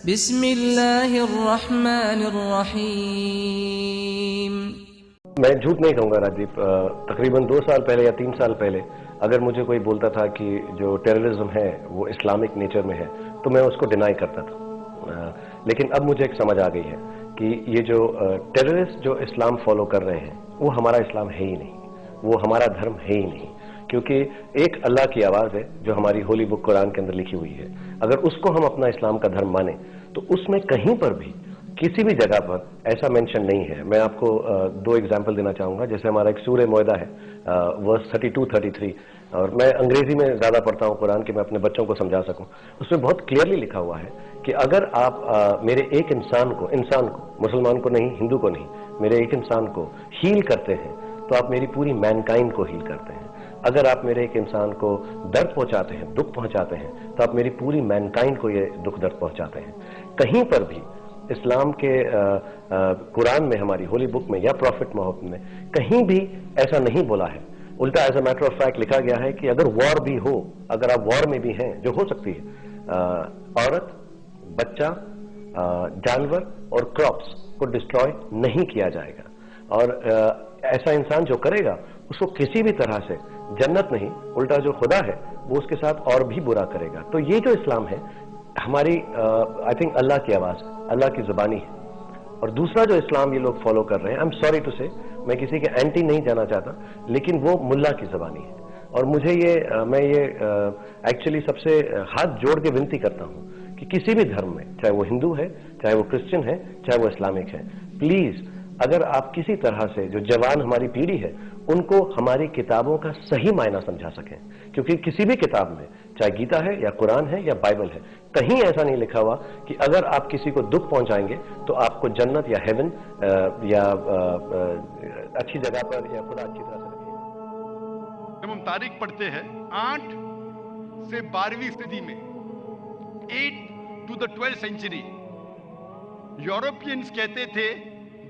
بسم اللہ الرحمن الرحیم. میں جھوٹ نہیں کہوں گا راجیو، تقریباً 2 سال پہلے یا 3 سال پہلے اگر مجھے کوئی بولتا تھا کہ جو ٹیررزم ہے وہ اسلامک نیچر میں ہے تو میں اس کو ڈینائی کرتا تھا، لیکن اب مجھے ایک سمجھ آ گئی ہے کہ یہ جو ٹیررسٹ جو اسلام فالو کر رہے ہیں وہ ہمارا اسلام ہے ہی نہیں، وہ ہمارا دھرم ہے ہی نہیں، کیونکہ ایک اللہ کی آواز ہے جو ہماری ہولی بک قرآن کے اندر لکھی ہوئی ہے. اگر اس کو ہم اپنا اسلام کا دھرم مانیں تو اس میں کہیں پر بھی کسی بھی جگہ پر ایسا مینشن نہیں ہے. میں آپ کو 2 ایگزامپل دینا چاہوں گا. جیسے ہمارا ایک سورہ معاہدہ ہے ورس 32-33، اور میں انگریزی میں زیادہ پڑھتا ہوں قرآن کہ میں اپنے بچوں کو سمجھا سکوں. اس میں بہت کلیئرلی لکھا ہوا ہے کہ اگر آپ میرے ایک انسان کو مسلمان کو نہیں، ہندو کو نہیں، میرے ایک انسان کو ہیل کرتے ہیں تو آپ میری پوری مینکائنڈ کو ہیل کرتے ہیں. اگر آپ میرے ایک انسان کو درد پہنچاتے ہیں، دکھ پہنچاتے ہیں، تو آپ میری پوری مینکائنڈ کو یہ دکھ درد پہنچاتے ہیں. کہیں پر بھی اسلام کے قرآن میں، ہماری ہولی بک میں یا پروفٹ محمد میں کہیں بھی ایسا نہیں بولا ہے. الٹا as a matter of fact لکھا گیا ہے کہ اگر وار بھی ہو، اگر آپ وار میں بھی ہیں، جو ہو سکتی ہے، عورت، بچہ، جانور اور کراپس کو ڈسٹروائے نہیں کیا جائے گا. اور ایسا انسان جو کرے گا اس کو کسی بھی طرح سے جنت نہیں، الٹا جو خدا ہے وہ اس کے ساتھ اور بھی برا کرے گا. تو یہ جو اسلام ہے ہماری آئی تھنک اللہ کی آواز، اللہ کی زبانی ہے. اور دوسرا جو اسلام یہ لوگ فالو کر رہے ہیں، آئی ایم سوری ٹو سے، میں کسی کے اینٹی نہیں جانا چاہتا، لیکن وہ ملا کی زبانی ہے. اور مجھے میں یہ ایکچولی سب سے ہاتھ جوڑ کے ونتی کرتا ہوں کہ کسی بھی دھرم میں، چاہے وہ ہندو ہے، چاہے وہ کرسچن ہے، چاہے وہ اسلامک ہے، پلیز اگر آپ کسی طرح سے جو جوان ہماری پیڑھی ہے ان کو ہماری کتابوں کا صحیح معنی سمجھا سکیں، کیونکہ کسی بھی کتاب میں، چاہے گیتا ہے یا قرآن ہے یا بائبل ہے، کہیں ایسا نہیں لکھا ہوا کہ اگر آپ کسی کو دکھ پہنچائیں گے تو آپ کو جنت یا ہیون یا اچھی جگہ پر یا خدا اچھی طرح سے رکھے. جب ہم تاریخ پڑھتے ہیں 8 سے 12ویں صدی میں، 8 to the 12th century، Europeans کہتے تھے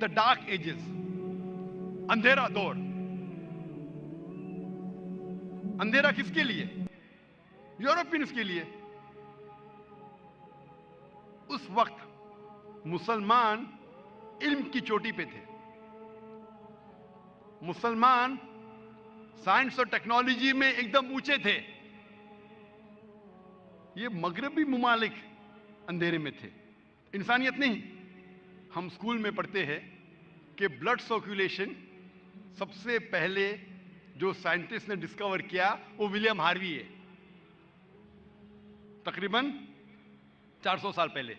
دا ڈارک ایجز، اندھیرا دور. اندھیرا کس کے لیے؟ یورپینز کے لیے. اس وقت مسلمان علم کی چوٹی پہ تھے، مسلمان سائنس اور ٹیکنالوجی میں ایک دم اونچے تھے. یہ مغربی ممالک اندھیرے میں تھے، انسانیت نہیں. ہم اسکول میں پڑھتے ہیں کہ بلڈ سرکولیشن سب سے پہلے جو سائنٹسٹ نے ڈسکور کیا وہ ولیم ہاروی ہے، تقریباً 400 سال پہلے.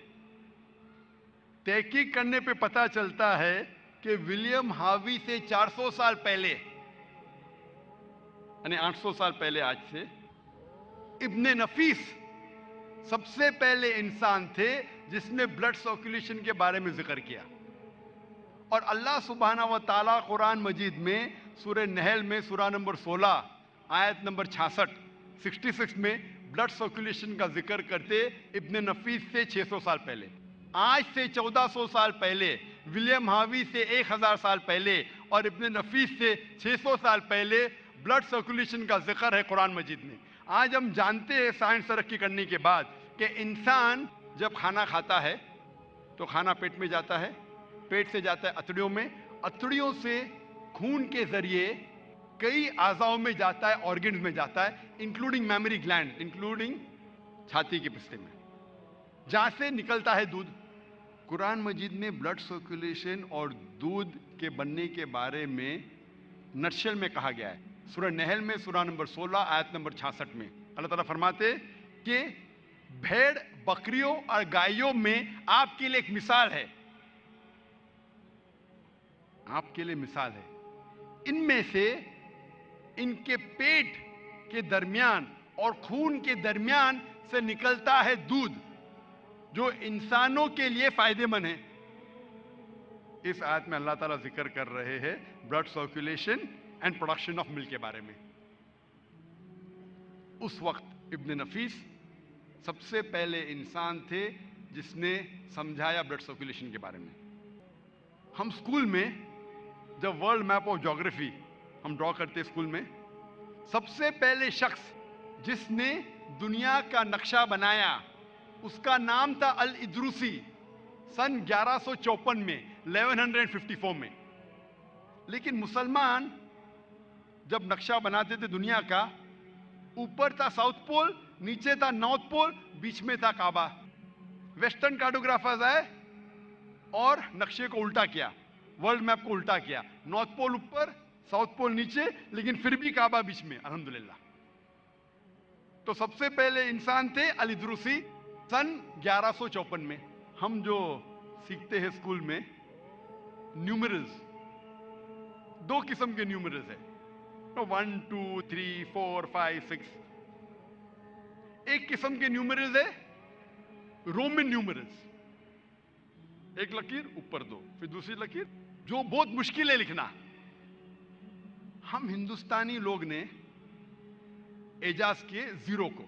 تحقیق کرنے پہ پتہ چلتا ہے کہ ولیم ہاروی سے 400 سال پہلے، یعنی 800 سال پہلے آج سے، ابن نفیس سب سے پہلے انسان تھے جس نے بلڈ سرکولیشن کے بارے میں ذکر کیا. اور اللہ سبحانہ و تعالیٰ قرآن مجید میں سورہ نحل میں سورہ نمبر 16 آیت نمبر 66 میں بلڈ سرکولیشن کا ذکر کرتے ابن نفیس سے 600 سال پہلے. آج سے 1400 سال پہلے، ولیم ہاروی سے 1000 سال پہلے اور ابن نفیس سے 600 سال پہلے بلڈ سرکولیشن کا ذکر ہے قرآن مجید میں. آج ہم جانتے ہیں سائنس ترقی کرنے کے بعد کہ انسان جب کھانا کھاتا ہے تو کھانا پیٹ میں جاتا ہے، پیٹ سے جاتا ہے اتڑیوں میں، اتڑیوں سے خون کے ذریعے کئی اعضاؤں میں جاتا ہے، آرگنز میں جاتا ہے، انکلوڈنگ میموری گلینڈ، انکلوڈنگ چھاتی کے پستے میں، جہاں سے نکلتا ہے دودھ. قرآن مجید میں بلڈ سرکولیشن اور دودھ کے بننے کے بارے میں نٹشل میں کہا گیا ہے. سورہ نحل میں سورہ نمبر 16 آیت نمبر 66 میں اللہ تعالیٰ فرماتے کہ بھیڑ، بکریوں اور گائیوں میں آپ کے لیے ایک مثال ہے، آپ کے لیے مثال ہے. ان میں سے ان کے پیٹ کے درمیان اور خون کے درمیان سے نکلتا ہے دودھ جو انسانوں کے لیے فائدے مند ہے. اس آیت میں اللہ تعالیٰ ذکر کر رہے ہیں blood circulation and production of milk کے بارے میں. اس وقت ابن نفیس سب سے پہلے انسان تھے جس نے سمجھایا بلڈ سرکولیشن کے بارے میں. ہم اسکول میں جب ورلڈ میپ آف جیوگرافی ہم ڈرا کرتے اسکول میں، سب سے پہلے شخص جس نے دنیا کا نقشہ بنایا اس کا نام تھا الادروسی، سن 1154 میں، 1154 میں. لیکن مسلمان جب نقشہ بناتے تھے دنیا کا، اوپر تھا ساؤتھ پول، نیچے تھا نارتھ پول، بیچ میں تھا کعبہ. ویسٹرن کارٹوگرافرز آئے اور نقشے کو الٹا کیا، ورلڈ میپ کو الٹا کیا، نارتھ پول اوپر، ساؤتھ پول نیچے، لیکن پھر بھی کعبہ بیچ میں. الحمدللہ. تو سب سے پہلے انسان تھے الادروسی، سن 1154 میں. ہم جو سیکھتے ہیں اسکول میں نیومرلز، دو قسم کے نیومرلز ہیں، 1 2 3 4 5 6. ایک قسم کے نیومرلز ہے رومن نیومرلز، ایک لکیر اوپر دو، پھر دوسری لکیر، جو بہت مشکل ہے لکھنا. ہم ہندوستانی لوگ نے اعجاز کیے زیرو کو،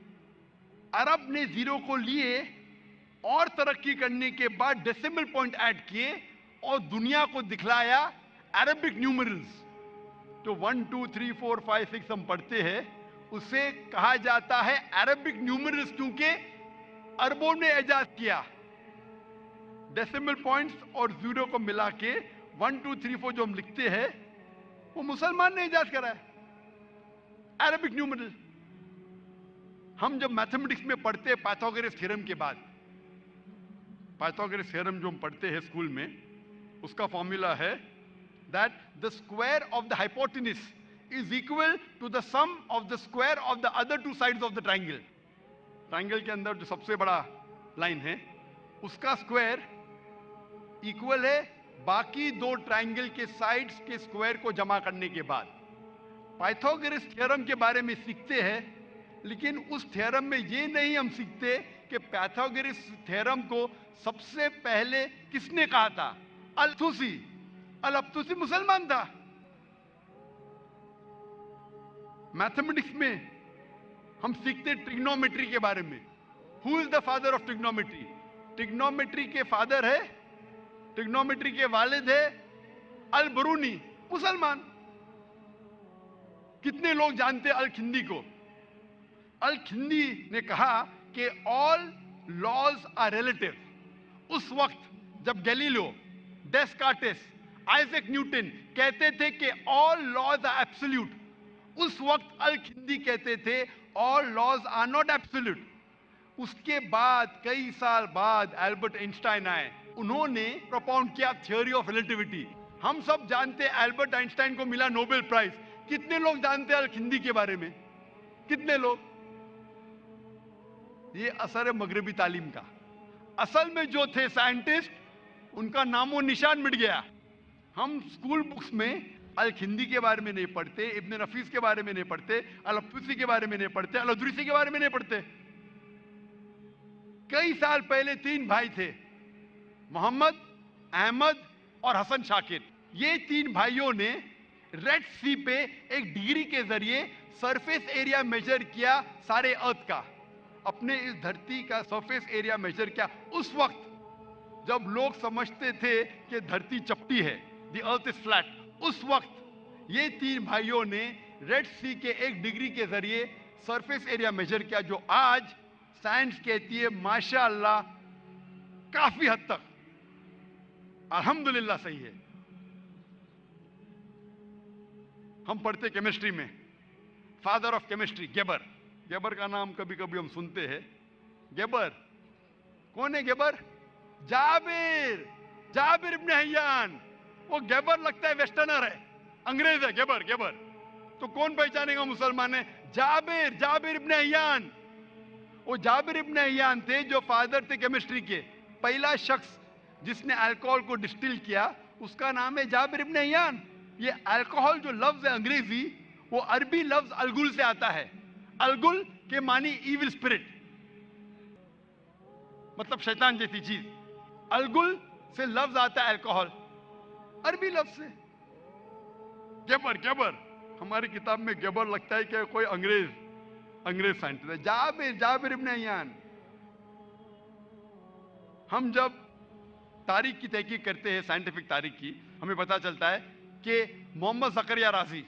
عرب نے زیرو کو لیے اور ترقی کرنے کے بعد ڈیسیمل پوائنٹ ایڈ کیے اور دنیا کو دکھلایا عربک نیومرلز. تو 1 2 3 4 5 6 ہم پڑھتے ہیں، اسے کہا جاتا ہے عربک نیومرلز، کیونکہ عربوں نے ایجاد کیا. ڈیسیمل پوائنٹس اور زیرو کو ملا کے 1 2 3 4 جو ہم لکھتے ہیں وہ مسلمان نے ایجاد کرا ہے، عربک نیومرل. ہم جب میتھمیٹکس میں پڑھتے ہیں پائتھاگورس تھیورم کے بعد، پائتھاگورس تھیورم جو ہم پڑھتے ہیں اسکول میں، اس کا فارمولا ہے that the square of the hypotenuse is equal to the sum of the square of the other two sides of the triangle. Triangle کے اندر جو سب سے بڑا لائن ہے اس کا اسکوائر ایکول ہے باقی دو ٹرائنگل کے سائڈز کے اسکوائر کو جمع کرنے کے بعد. پائتھاگورس تھیورم کے بارے میں سیکھتے ہیں، لیکن اس تھیورم میں یہ نہیں ہم سیکھتے کہ پائتھاگورس تھیورم کو سب سے پہلے کس نے کہا تھا. الابتوسی. الابتوسی مسلمان تھا. میتھمیٹکس میں ہم سیکھتے ٹریگنومیٹری کے بارے میں. Who is the father of trigonometry? Trigonometry کے فادر ہے، ٹریگنومیٹری کے والد ہے البرونی، مسلمان. کتنے لوگ جانتے الکھندی کو؟ الکھندی نے کہا کہ آل لاز آر ریلیٹو. اس وقت جب گیلیلیو، ڈیسکارٹس، آئزیک نیوٹن کہتے تھے کہ آل لاز آر ایبسولوٹ، اس وقت الکھندی کہتے تھے آل لاز آر ناٹ ایبسولوٹ. اس کے بعد کئی سال بعد البرٹ آئنسٹائن آئے، انہوں نے پروپاؤنڈ کیا تھیوری آف ریلیٹیوٹی. ہم سب جانتے البرٹ آئنسٹائن کو ملا نوبل پرائز. کتنے لوگ جانتے ہیں الکھندی کے بارے میں؟ کتنے لوگ؟ یہ اثر ہے مغربی تعلیم کا. اصل میں جو تھے سائنٹسٹ ان کا نام و نشان مٹ گیا. ہم اسکول بکس میں الکھندی کے بارے میں نہیں پڑھتے، ابن نفیس کے بارے میں نہیں پڑھتے، الابتوسی کے بارے میں نہیں پڑھتے، الادریسی کے بارے میں نہیں پڑھتے. کئی سال پہلے 3 بھائی تھے، محمد، احمد اور حسن شاکر. یہ 3 بھائیوں نے ریڈ سی پہ ایک ڈگری کے ذریعے سرفیس ایریا میجر کیا سارے ارتھ کا. اپنے اس دھرتی کا سرفیس ایریا میجر کیا اس وقت جب لوگ سمجھتے تھے کہ دھرتی چپٹی ہے، دی ارتھ از فلیٹ. اس وقت یہ 3 بھائیوں نے ریڈ سی کے ایک ڈگری کے ذریعے سرفیس ایریا میجر کیا، جو آج سائنس کہتی ہے ماشاء اللہ کافی حد تک الحمدللہ صحیح ہے. ہم پڑھتے کیمسٹری میں فادر آف کیمسٹری گیبر. گیبر کا نام کبھی کبھی ہم سنتے ہیں. گیبر کون ہے؟ گیبر جابر ابن حیان. وہ گیبر لگتا ہے ویسٹرنر ہے، انگریز ہے. گیبر تو کون پہچانے گا مسلمان ہے؟ جابر ابن حیان. وہ جابر ابن حیان تھے جو فادر تھے کیمسٹری کے. پہلا شخص جس نے الکوہل کو ڈسٹل کیا اس کا نام ہے جابر ابن حیان. یہ الکوہل جو لفظ ہے انگریزی، وہ عربی لفظ الگل سے آتا ہے. الگل کے معنی ایول اسپرٹ، مطلب شیطان جیسی چیز. الگل سے لفظ آتا ہے الکوہل، عربی لفظ سے. گیبر ہماری کتاب میں گیبر لگتا ہے کہ کوئی انگریز سائنٹسٹ ہے. جابر ابن حیان. ہم جب تاریخ کی تحقیق کرتے ہیں، سائنٹیفک تاریخ کی، ہمیں پتا چلتا ہے کہ محمد زکریا رازی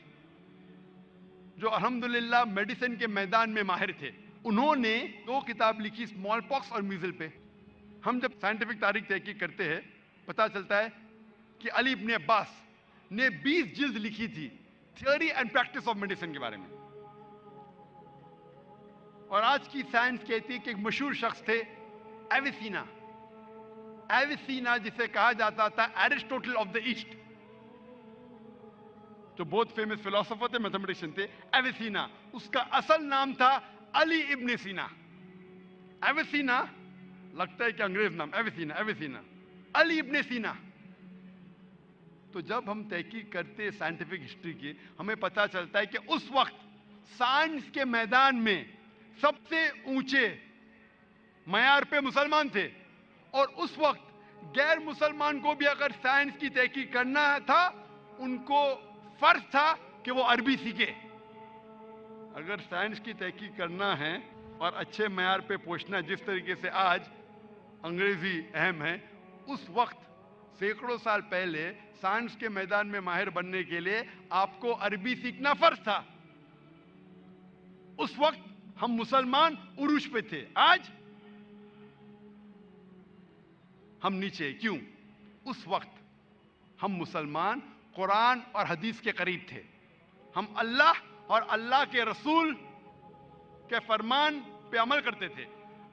جو الحمدللہ میڈیسن کے میدان میں ماہر تھے، انہوں نے 2 کتاب لکھی اسمال پاکس اور میزل پہ. ہم جب سائنٹیفک تاریخ تحقیق کرتے ہیں پتہ چلتا ہے کہ علی ابن عباس نے 20 جلد لکھی تھی theory and practice of medicine کے بارے میں. اور آج کی سائنس کہتی ہے کہ ایک مشہور شخص تھے ایویسینا. ایویسینا جسے کہا جاتا تھا ایرسٹوٹل آف دا ایسٹ، جو بہت فیمس فلاسفر تھے، میتھمیٹیشین تھے. ایویسینا اس کا اصل نام تھا علی ابن سینا. ایویسینا لگتا ہے کہ انگریز نام، ایویسینا علی ابن سینا. تو جب ہم تحقیق کرتے سائنٹیفک ہسٹری کی، ہمیں پتہ چلتا ہے کہ اس وقت سائنس کے میدان میں سب سے اونچے معیار پہ مسلمان تھے. اور اس وقت غیر مسلمان کو بھی اگر سائنس کی تحقیق کرنا تھا، ان کو فرض تھا کہ وہ عربی سیکھے. اگر سائنس کی تحقیق کرنا ہے اور اچھے معیار پہ پہنچنا، جس طریقے سے آج انگریزی اہم ہے، اس وقت سینکڑوں سال پہلے سائنس کے میدان میں ماہر بننے کے لیے آپ کو عربی سیکھنا فرض تھا. اس وقت ہم مسلمان عروج پہ تھے، آج ہم نیچے. کیوں؟ اس وقت ہم مسلمان قرآن اور حدیث کے قریب تھے. ہم اللہ اور اللہ کے رسول کے فرمان پہ عمل کرتے تھے.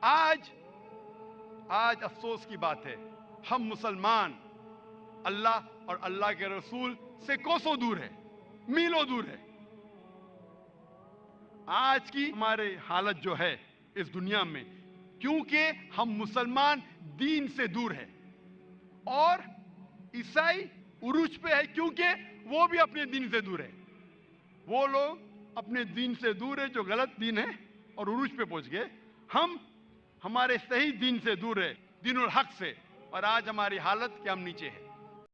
آج افسوس کی بات ہے، ہم مسلمان اللہ اور اللہ کے رسول سے کوسوں دور ہے، میلوں دور ہے. آج کی ہماری حالت جو ہے اس دنیا میں، کیونکہ ہم مسلمان دین سے دور ہیں، اور عیسائی عروج پہ ہے کیونکہ وہ بھی اپنے دین سے دور ہے. وہ لوگ اپنے دین سے دور ہے جو غلط دین ہے اور عروج پہ پہنچ گئے. ہم ہمارے صحیح دین سے دور ہے، دین الحق سے. اور آج ہماری حالت کہ ہم نیچے ہیں.